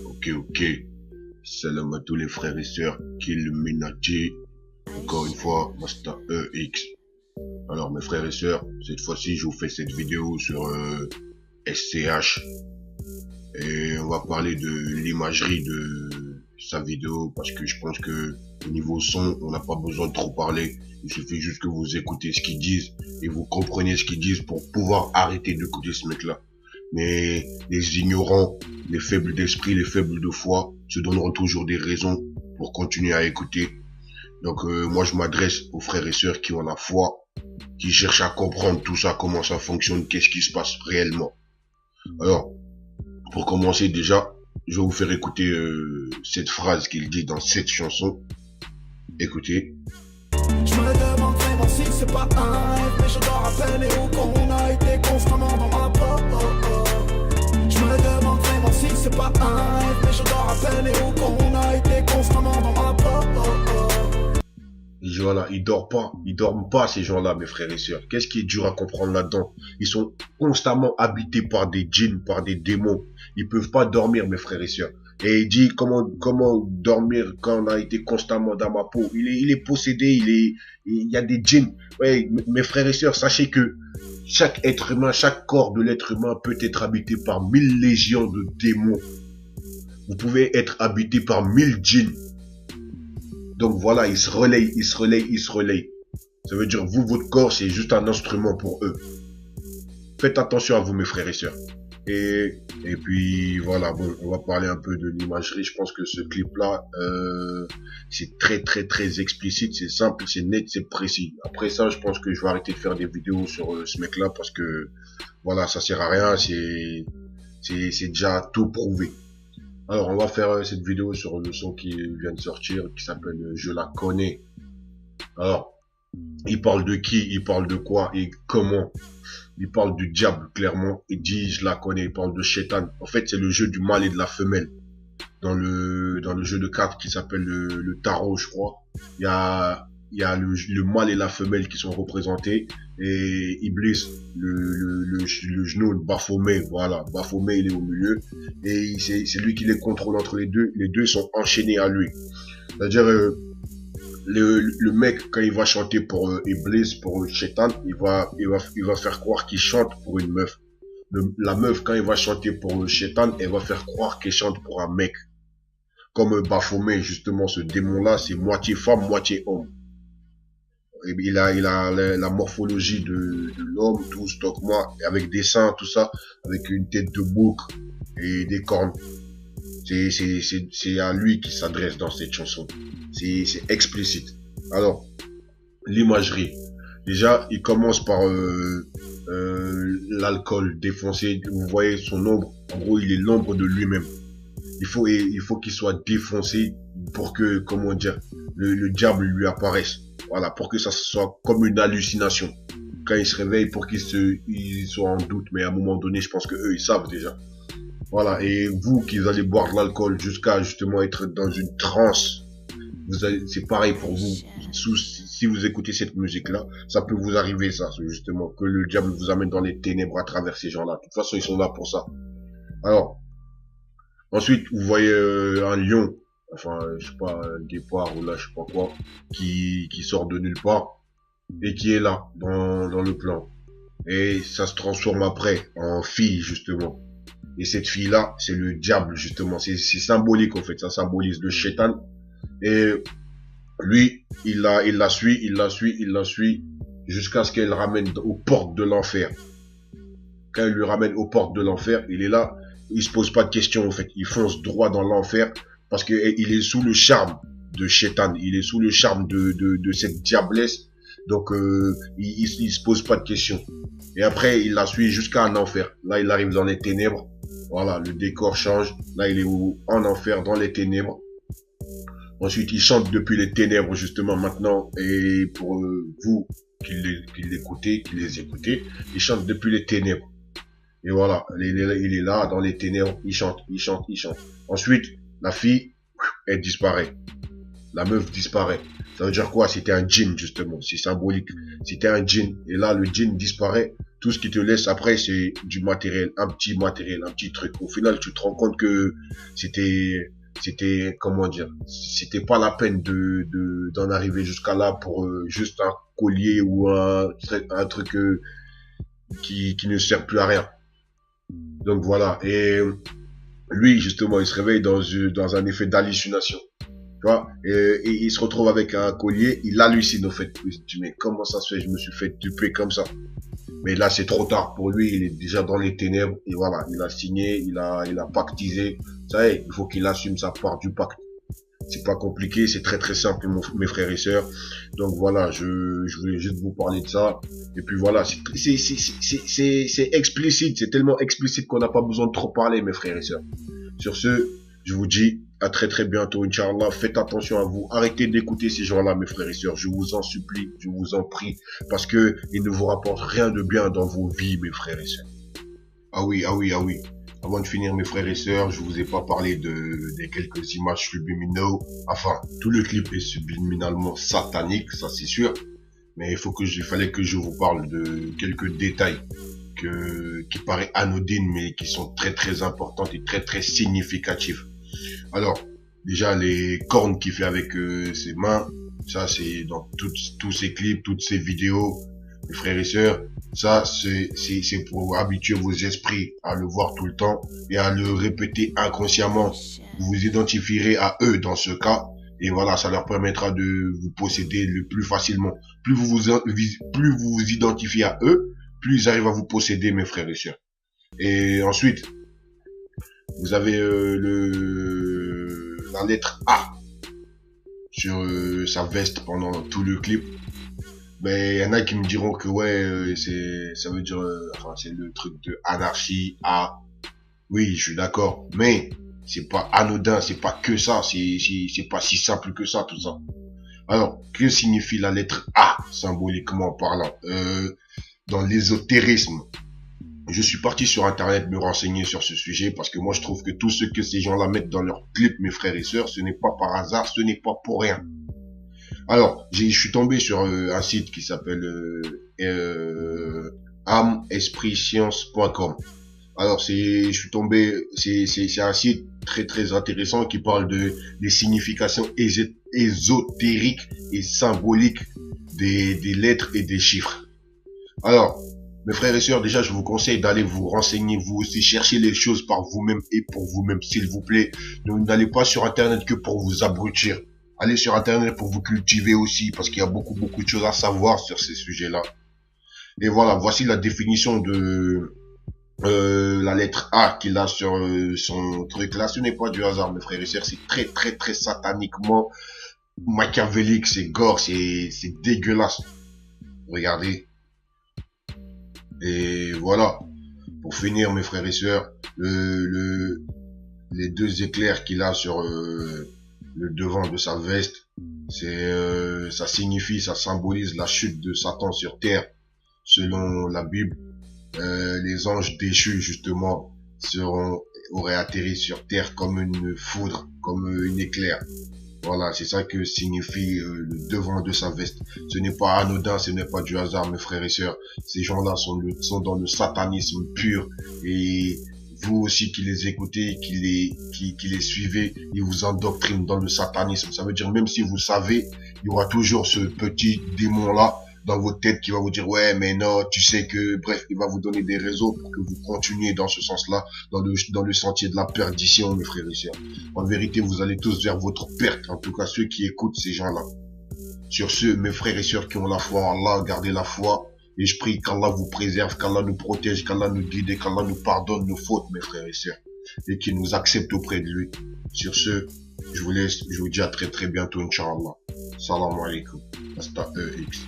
Ok. Salam à tous les frères et sœurs Killuminati. Encore une fois, Master EX. Alors mes frères et sœurs, cette fois-ci je vous fais cette vidéo sur SCH. Et on va parler de l'imagerie de sa vidéo parce que je pense que au niveau son, on n'a pas besoin de trop parler. Il suffit juste que vous écoutez ce qu'ils disent et vous compreniez ce qu'ils disent pour pouvoir arrêter d'écouter ce mec-là. Mais les ignorants, les faibles d'esprit, les faibles de foi se donneront toujours des raisons pour continuer à écouter. Donc moi je m'adresse aux frères et sœurs qui ont la foi, qui cherchent à comprendre tout ça, comment ça fonctionne, qu'est-ce qui se passe réellement. Alors, pour commencer déjà, je vais vous faire écouter cette phrase qu'il dit dans cette chanson. Écoutez. Je me demande vraiment si c'est pas un rêve, mais je dors à peine et où qu'on a été constamment dans ma peau. Je me demande vraiment si c'est pas un rêve, mais je dors à peine et où qu'on a été constamment dans ma peau. Ces gens-là, ils dorment pas ces gens-là, mes frères et sœurs. Qu'est-ce qui est dur à comprendre là-dedans? Ils sont constamment habités par des djinns, par des démons. Ils peuvent pas dormir, mes frères et sœurs. Et il dit comment dormir quand on a été constamment dans ma peau. Il est possédé, il y a des djinns. Ouais, mes frères et sœurs, sachez que chaque être humain, chaque corps de l'être humain peut être habité par 1000 légions de démons. Vous pouvez être habité par 1000 djinns. Donc voilà, ils se relayent. Ça veut dire, vous, votre corps, c'est juste un instrument pour eux. Faites attention à vous, mes frères et sœurs. Et puis voilà, bon, on va parler un peu de l'imagerie. Je pense que ce clip-là, c'est très explicite, c'est simple, c'est net, c'est précis. Après ça, je pense que je vais arrêter de faire des vidéos sur ce mec-là parce que voilà, ça sert à rien, c'est déjà tout prouvé. Alors, on va faire cette vidéo sur le son qui vient de sortir, qui s'appelle Je la connais. Alors, il parle de qui, il parle de quoi et comment. Il parle du diable, clairement. Il dit Je la connais, il parle de Shaitan. En fait, c'est le jeu du mâle et de la femelle. Dans le jeu de cartes qui s'appelle le tarot, je crois. Il y a le mâle et la femelle qui sont représentés. Et Iblis, le genou, le Baphomet, voilà. Baphomet, il est au milieu. Et c'est lui qui les contrôle entre les deux. Les deux sont enchaînés à lui. C'est-à-dire, le mec, quand il va chanter pour Iblis, pour Shaitan, il va faire croire qu'il chante pour une meuf. La meuf, quand il va chanter pour Shaitan, elle va faire croire qu'elle chante pour un mec. Comme Baphomet, justement, ce démon-là, c'est moitié femme, moitié homme. Et il a la morphologie de l'homme, tout, stock moi, avec des seins, tout ça, avec une tête de bouc et des cornes. C'est à lui qui s'adresse dans cette chanson. C'est explicite. Alors, l'imagerie. Déjà, il commence par l'alcool défoncé. Vous voyez son ombre. En gros, il est l'ombre de lui-même. Il faut qu'il soit défoncé pour que, comment dire, le diable lui apparaisse. Voilà, pour que ça soit comme une hallucination. Quand il se réveille, pour qu'il soit en doute. Mais à un moment donné, je pense que eux, ils savent déjà. Voilà, et vous qui allez boire de l'alcool jusqu'à justement être dans une transe, c'est pareil pour vous. Si vous écoutez cette musique-là, ça peut vous arriver ça, justement, que le diable vous amène dans les ténèbres à travers ces gens-là. De toute façon, ils sont là pour ça. Alors, ensuite, vous voyez un lion, enfin, je sais pas, un guépard ou là, je sais pas quoi, qui sort de nulle part et qui est là, dans le plan. Et ça se transforme après en fille, justement. Et cette fille-là, c'est le diable, justement. C'est symbolique, en fait. Ça symbolise le Shaitan. Et lui, il la suit, jusqu'à ce qu'elle ramène aux portes de l'enfer. Quand elle lui ramène aux portes de l'enfer, il est là. Il se pose pas de questions, en fait. Il fonce droit dans l'enfer parce que il est sous le charme de Shaitan. Il est sous le charme de cette diablesse. Donc, il se pose pas de questions. Et après, il la suit jusqu'à un enfer. Là, il arrive dans les ténèbres. Voilà, le décor change. Là, il est en enfer, dans les ténèbres. Ensuite, il chante depuis les ténèbres, justement, maintenant. Et pour vous qui les écoutez, il chante depuis les ténèbres. Et voilà, il est là, dans les ténèbres, il chante. Ensuite, la fille, elle disparaît. La meuf disparaît. Ça veut dire quoi? C'était un djinn, justement. C'est symbolique. C'était un djinn. Et là, le djinn disparaît. Tout ce qui te laisse après, c'est du matériel, un petit truc. Au final, tu te rends compte que comment dire, c'était pas la peine d'en arriver jusqu'à là pour juste un collier ou un truc qui ne sert plus à rien. Donc voilà. Et lui, justement, il se réveille dans un effet d'hallucination. Tu vois, et il se retrouve avec un collier, il hallucine au fait. Il se dit, mais comment ça se fait, je me suis fait duper comme ça. Mais là, c'est trop tard pour lui, il est déjà dans les ténèbres, et voilà, il a signé, il a pactisé. Ça y est, il faut qu'il assume sa part du pacte. C'est pas compliqué, c'est très très simple, mes frères et sœurs. Donc voilà, je voulais juste vous parler de ça. Et puis voilà, c'est explicite, c'est tellement explicite qu'on n'a pas besoin de trop parler, mes frères et sœurs. Sur ce, je vous dis à très très bientôt, Inch'Allah. Faites attention à vous. Arrêtez d'écouter ces gens-là, mes frères et sœurs. Je vous en supplie, je vous en prie. Parce que ils ne vous rapportent rien de bien dans vos vies, mes frères et sœurs. Ah oui. Avant de finir, mes frères et sœurs, je vous ai pas parlé des quelques images subliminaux. Enfin, tout le clip est subliminalement satanique, ça c'est sûr. Mais il fallait que je vous parle de quelques détails qui paraissent anodines, mais qui sont très très importantes et très très significatives. Alors, déjà les cornes qu'il fait avec ses mains, ça c'est dans tous ses clips, toutes ses vidéos, mes frères et sœurs. Ça, c'est pour habituer vos esprits à le voir tout le temps et à le répéter inconsciemment. Vous vous identifierez à eux dans ce cas. Et voilà, ça leur permettra de vous posséder le plus facilement. Plus vous vous identifiez à eux, plus ils arrivent à vous posséder, mes frères et sœurs. Et ensuite, vous avez la lettre A sur sa veste pendant tout le clip. Mais il y en a qui me diront que ouais, ça veut dire, enfin c'est le truc de anarchie. A. Oui, je suis d'accord, mais c'est pas anodin, c'est pas que ça, c'est pas si simple que ça, tout ça. Alors, que signifie la lettre A symboliquement parlant dans l'ésotérisme? Je suis parti sur internet me renseigner sur ce sujet parce que moi je trouve que tout ce que ces gens-là mettent dans leurs clips, mes frères et sœurs, ce n'est pas par hasard, ce n'est pas pour rien. Alors, je suis tombé sur un site qui s'appelle âme-esprit-science.com. Alors, c'est un site très très intéressant qui parle des significations ésotériques et symboliques des lettres et des chiffres. Alors, mes frères et sœurs, déjà, je vous conseille d'aller vous renseigner, vous aussi, chercher les choses par vous-même et pour vous-même, s'il vous plaît. N'allez pas sur Internet que pour vous abrutir. Allez sur Internet pour vous cultiver aussi, parce qu'il y a beaucoup de choses à savoir sur ces sujets-là. Et voilà, voici la définition de la lettre A qu'il a sur son truc là. Ce n'est pas du hasard, mes frères et sœurs, c'est très très très sataniquement machiavélique, c'est gore, c'est dégueulasse. Regardez. Et voilà. Pour finir, mes frères et sœurs, les deux éclairs qu'il a sur le devant de sa veste, ça signifie, ça symbolise la chute de Satan sur terre. Selon la Bible, les anges déchus justement auraient atterri sur terre comme une foudre, comme une éclair. Voilà, c'est ça que signifie le devant de sa veste. Ce n'est pas anodin, ce n'est pas du hasard, mes frères et sœurs. Ces gens-là sont dans le satanisme pur. Et vous aussi qui les écoutez, qui les suivez, ils vous endoctrinent dans le satanisme. Ça veut dire, même si vous savez, il y aura toujours ce petit démon-là dans votre tête qui va vous dire, ouais, mais non, tu sais que, bref, il va vous donner des raisons pour que vous continuez dans ce sens-là, dans le sentier de la perdition, mes frères et sœurs. En vérité, vous allez tous vers votre perte, en tout cas ceux qui écoutent ces gens-là. Sur ce, mes frères et sœurs qui ont la foi en Allah, gardez la foi, et je prie qu'Allah vous préserve, qu'Allah nous protège, qu'Allah nous guide, qu'Allah nous pardonne nos fautes, mes frères et sœurs, et qu'il nous accepte auprès de lui. Sur ce, je vous laisse, je vous dis à très très bientôt, Inch'Allah. Salam alaikum. Hasta EX.